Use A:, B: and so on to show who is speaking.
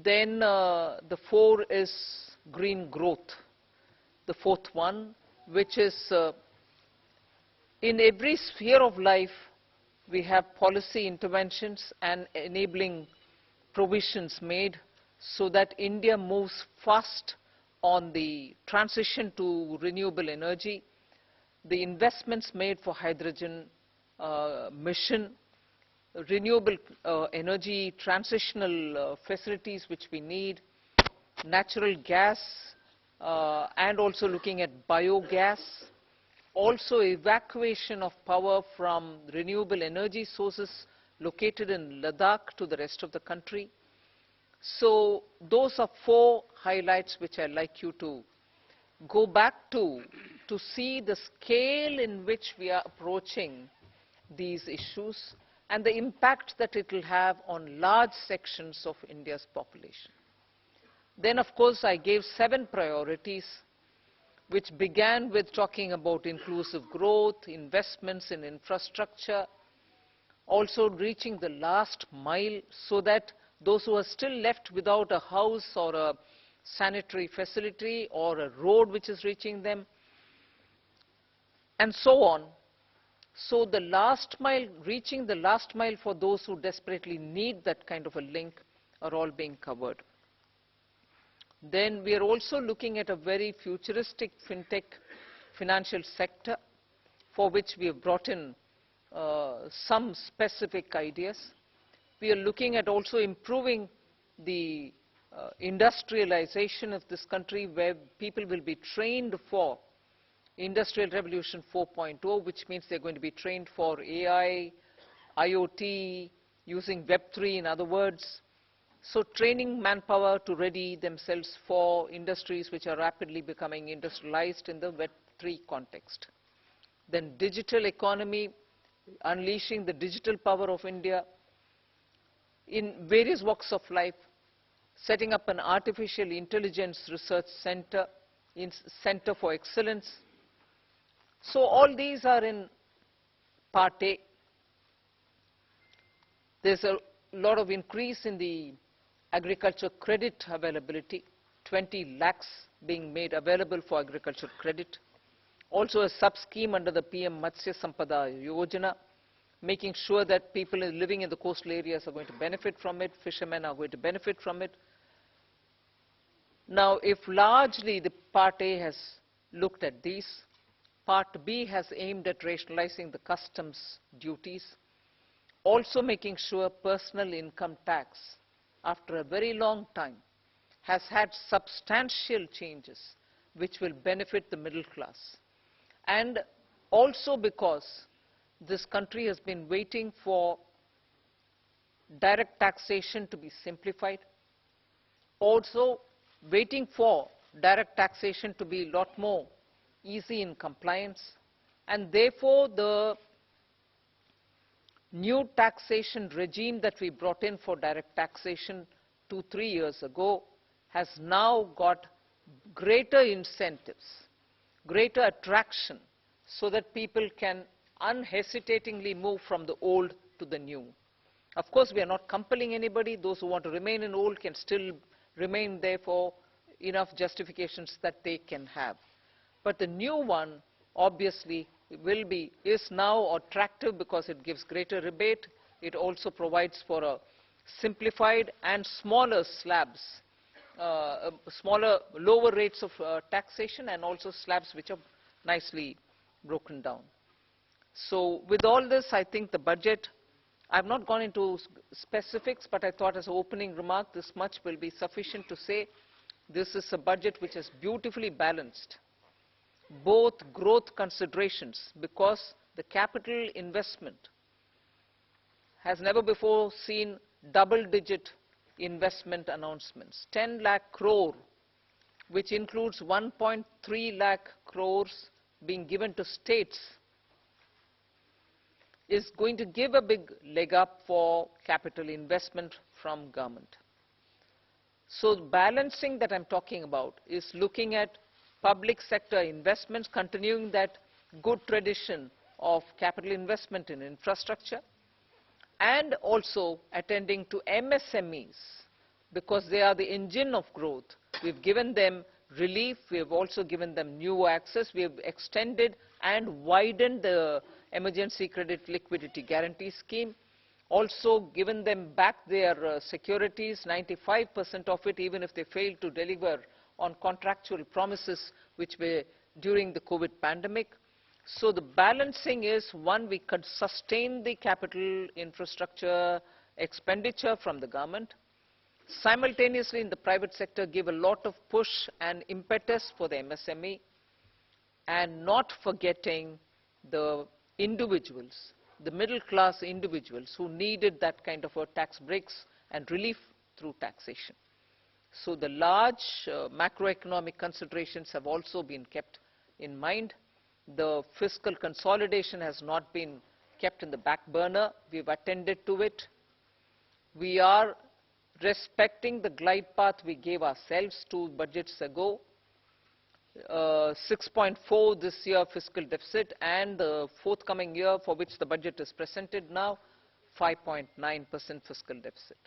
A: Then the 4 is green growth, the 4th one, which is in every sphere of life, we have policy interventions and enabling provisions made so that India moves fast on the transition to renewable energy, the investments made for hydrogen mission, renewable energy transitional facilities which we need, natural gas, and also looking at biogas, also evacuation of power from renewable energy sources located in Ladakh to the rest of the country. So those are 4 highlights which I'd like you to go back to see the scale in which we are approaching these issues and the impact that it will have on large sections of India's population. Then, of course, I gave 7 priorities, which began with talking about inclusive growth, investments in infrastructure, also reaching the last mile so that those who are still left without a house or a sanitary facility or a road which is reaching them, and so on. So the last mile, reaching the last mile for those who desperately need that kind of a link are all being covered. Then we are also looking at a very futuristic fintech financial sector for which we have brought in some specific ideas. We are looking at also improving the industrialization of this country where people will be trained for Industrial Revolution 4.0, which means they're going to be trained for AI, IoT, using Web3 in other words. So training manpower to ready themselves for industries which are rapidly becoming industrialized in the Web3 context. Then digital economy, unleashing the digital power of India in various walks of life, setting up an artificial intelligence research center, Center for Excellence. So all these are in part A. There's a lot of increase in the agriculture credit availability, 20 lakhs being made available for agriculture credit. Also a sub-scheme under the PM Matsya Sampada Yojana, making sure that people living in the coastal areas are going to benefit from it, fishermen are going to benefit from it. Now, if largely the Part A has looked at these, Part B has aimed at rationalizing the customs duties, also making sure personal income tax, after a very long time, has had substantial changes which will benefit the middle class. And also because this country has been waiting for direct taxation to be simplified, also waiting for direct taxation to be a lot more easy in compliance, and therefore the new taxation regime that we brought in for direct taxation 2-3 years ago has now got greater incentives, greater attraction, so that people can unhesitatingly move from the old to the new. Of course, we are not compelling anybody. Those who want to remain in old can still remain there for enough justifications that they can have. But the new one, obviously, is now attractive because it gives greater rebate. It also provides for a simplified and smaller slabs, lower rates of taxation, and also slabs which are nicely broken down. So with all this, I think the budget, I have not gone into specifics, but I thought as an opening remark, this much will be sufficient to say this is a budget which is beautifully balanced, both growth considerations, because the capital investment has never before seen double-digit investment announcements. 10 lakh crore, which includes 1.3 lakh crores being given to states, is going to give a big leg up for capital investment from government. So the balancing that I'm talking about is looking at public sector investments, continuing that good tradition of capital investment in infrastructure, and also attending to MSMEs because they are the engine of growth. We've given them relief, we have also given them new access, we have extended and widened the emergency credit liquidity guarantee scheme, also given them back their securities, 95% of it, even if they fail to deliver on contractual promises which were during the COVID pandemic. So the balancing is, one, we could sustain the capital infrastructure expenditure from the government, simultaneously in the private sector give a lot of push and impetus for the MSME, and not forgetting the individuals, the middle class individuals who needed that kind of a tax breaks and relief through taxation. So the large macroeconomic considerations have also been kept in mind. The fiscal consolidation has not been kept in the back burner. We've attended to it. We are respecting the glide path we gave ourselves 2 budgets ago. 6.4 this year fiscal deficit, and the forthcoming year for which the budget is presented now, 5.9% fiscal deficit.